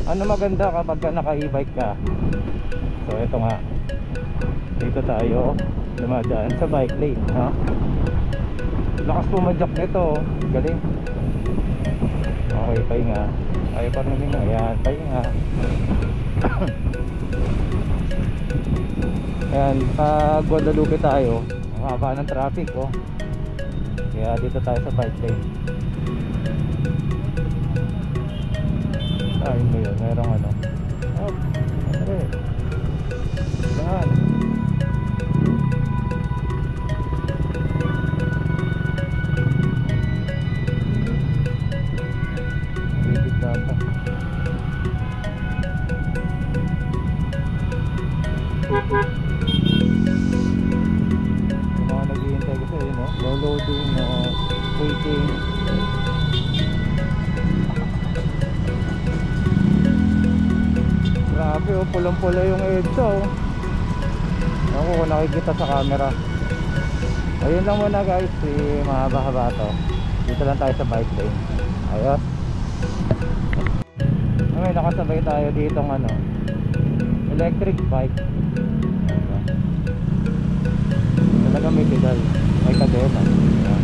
Ano maganda kapag naka e-bike ka? So ito nga, dito tayo dumadaan sa bike lane, no? Lakas pumadyak nito, galing. Okay, pahinga. Ayaw pa rin nga, ayan, pahinga. Ayan, pag Guadalupe tayo, ang haba ng traffic, oh. Kaya dito tayo sa bike lane. Ayun mo yun, merong ano. Oh, ano yan. Bibig data. Yung mga naghihintay kasi yun, no? Downloading, waiting. Grabe, oh, pulang-pula yung EDSA, oh. Ako kung nakikita sa camera. Ayun lang muna guys, mahaba-haba to. Dito lang tayo sa bike lane. Ayos. May nakasabay tayo dito ng ano, electric bike. Talaga may pedal, may kadena. Ayan.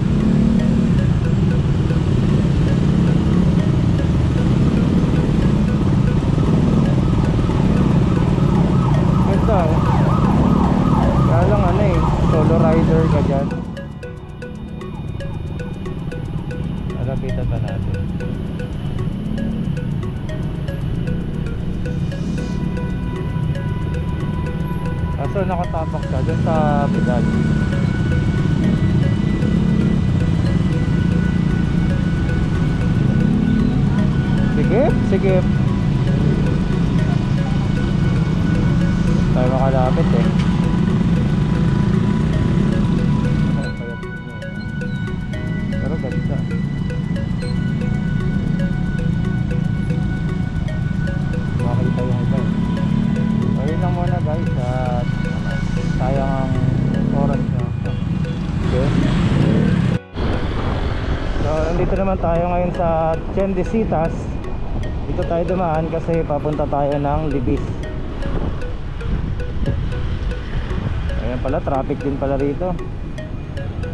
Ito eh, kaya lang ano eh, solo rider ka dyan. Nalapitan pa natin. Kaso nakatapak ka dyan sa pedal. Sige tayo makalapit eh. Pero ganda. Makita yung iba eh. Ayun lang muna guys, at sayang ang oras nyo. Okay. So nandito naman tayo ngayon sa Chendesitas. Dito tayo dumaan kasi papunta tayo ng Libis. Ayan pala, traffic din pala rito.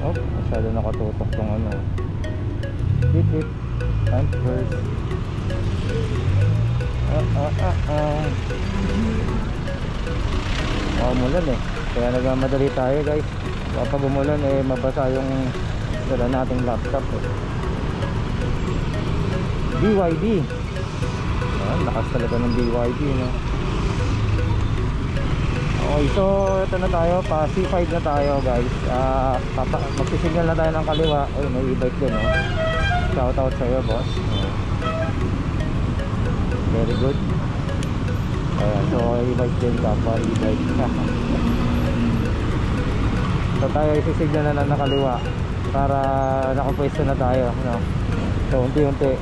Oh, masyado nakatutok tong ano. Beep time first. Umulan eh, kaya nagmamadali tayo guys. Kapag umulan eh, mabasa yung sila nating laptop eh. BYD. Ayan, lakas talaga ng BYD, no? Okay, so ito na tayo, pa C5 na tayo guys. Magsisignal na tayo ng kaliwa. Uy, may e-bike din, no? Shoutout sa'yo boss. Very good. Ayan, so e-bike din, kapwa e-bike. So tayo isisignal na ng kaliwa para nakapwesto na tayo, no? So unti-unti.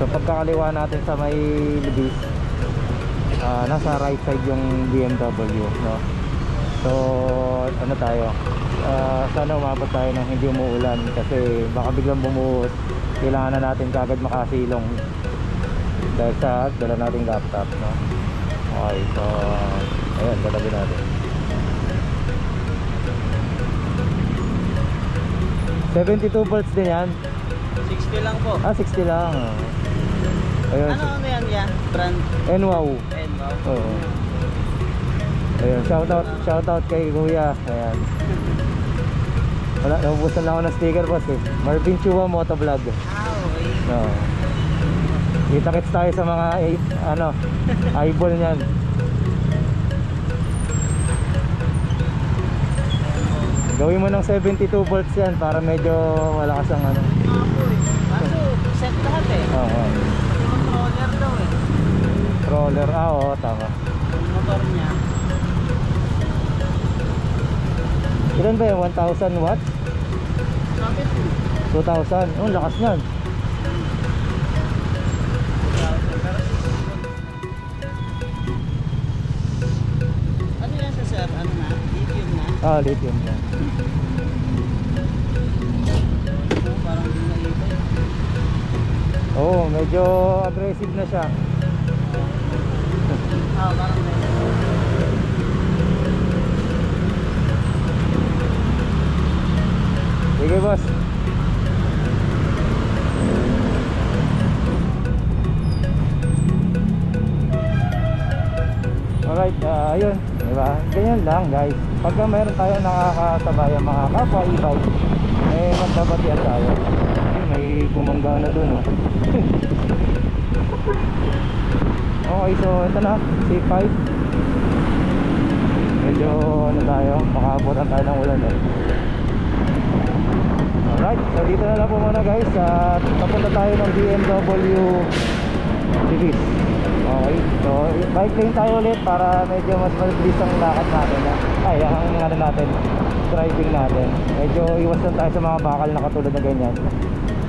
So pagkakaliwa natin sa may Libis, nasa right side yung BMW, no? So ano tayo, sana umabot tayo ng hindi umuulan kasi baka biglang bumuhos. Kailangan na natin kagad makasilong dahil sa dala nating laptop, no? Okay, so ayan, dalabi natin. 72 volts din yan. 60 lang po. 60 lang. Ayun. Ano yan yan? Brand? Enwow. Enwow. Oo. Ayun, shoutout kay Kuya. Ayan. Wala, naubusan lang ako ng sticker boss eh. Marvin Chua Motovlog. Okay. Oo. Kita-kits tayo sa mga eyeball niyan. Gawin mo ng 72 volts yan para medyo malakas ang ano. Kaso, set lahat eh. Oo. Controller daw eh. Controller, oo, tama. Yung motor niya. Ilan ba yun? 1,000 watts? 2,000? Oh, lakas nyan. Ano yan sa sir? Ano na? Lithium na? Lithium na. Parang hindi na iba. Oo, medyo aggressive na siya. Parang Sige boss. Alright, ayun, diba? Ganyan lang guys. Pagka mayroon tayong nakakasabay ang mga kapwa e-bike, eh magdabatian tayo. May bumangga na dun, oh. Okay, so ito na, C5. Medyo ano tayo, makaabutan tayo ng ulan, eh. Alright, so dito na lang po muna guys. Papunta tayo ng BMW Divis. Okay, so bike lane tayo ulit para medyo mas mabilis ang lakad natin, ay ang ano natin, driving natin. Medyo iwas lang tayo sa mga bakal na katulad na ganyan.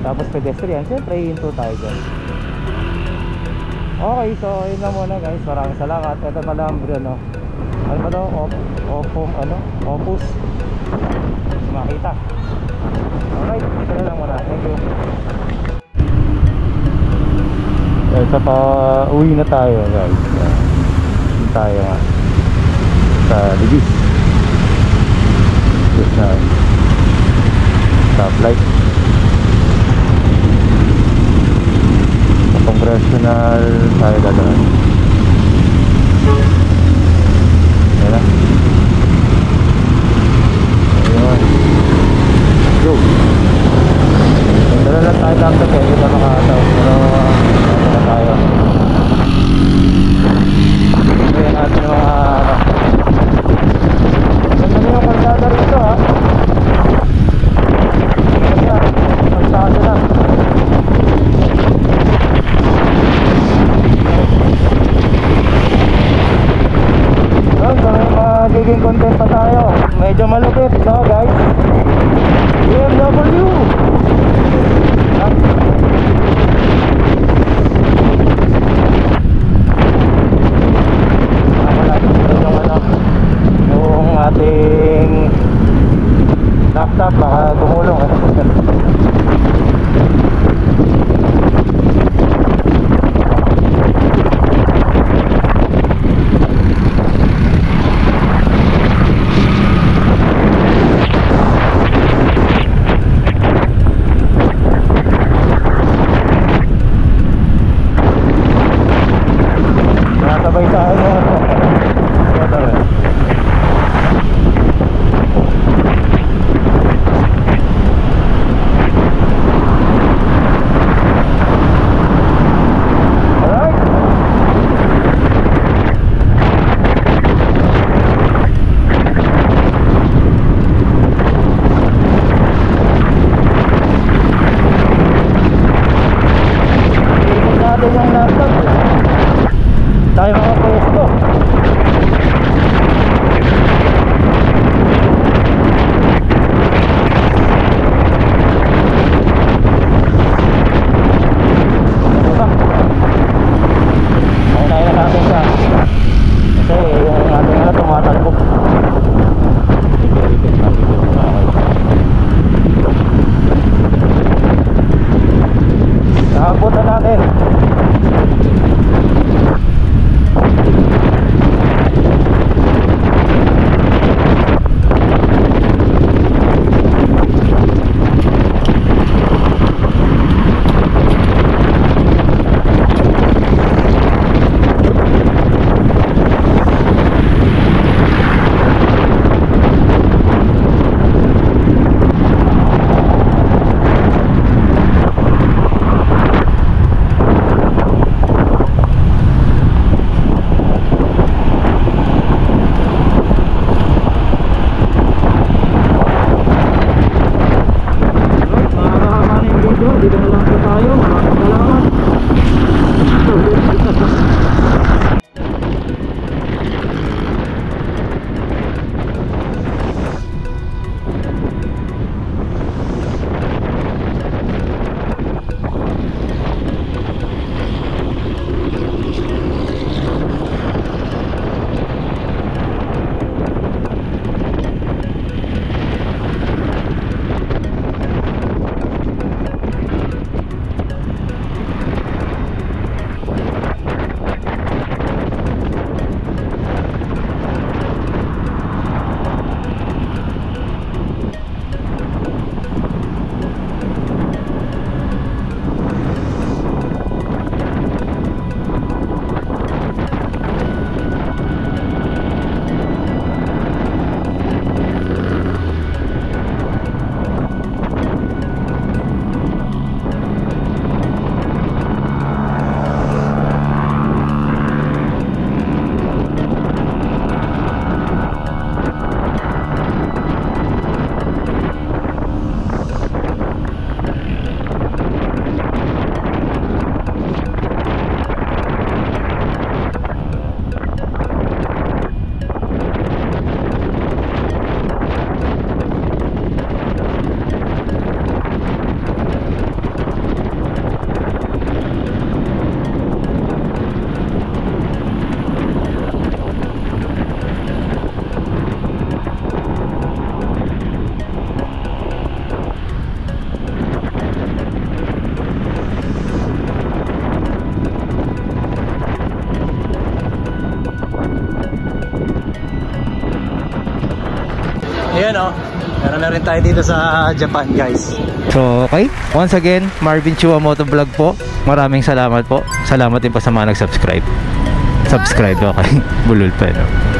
Tapos pedestrian, siyempre hinto tayo dyan. Okay, so yun lang muna guys. Maraming salamat. Ito pala ang ano ba ito? Opus makita. Alright, ito na lang muna. Thank you. Sa uwi na tayo guys. Dito tayo nga sa Divis. Yes na stoplight. Sa Congressional tayo dadaan. Ayan na. Ayun. Go. Dala lang tayo dapat eh. Hindi na makataw. Pero na tayo. Ayan natin yung mga ganda na yung kalsada rito, ha. Ganda. Kalsada na. Ayan, so may magiging content pa tayo. Medyo malupit, no guys. BMW. Yung ating laptop baka gumulong eh. Nasabay sa ano. Tayo mga pwesto. Diba? Ayun na natin siya. Kasi yung ating ano tumatalbog. Nakabutan natin. Dito na lang po tayo. Maraming salamat. Ayan oh. Meron na rin tayo dito sa Japan, guys. So, okay. Once again, Marvin Chua Motovlog po. Maraming salamat po. Salamat din po sa mga nag-subscribe. Subscribe, okay. Bulol pa, no?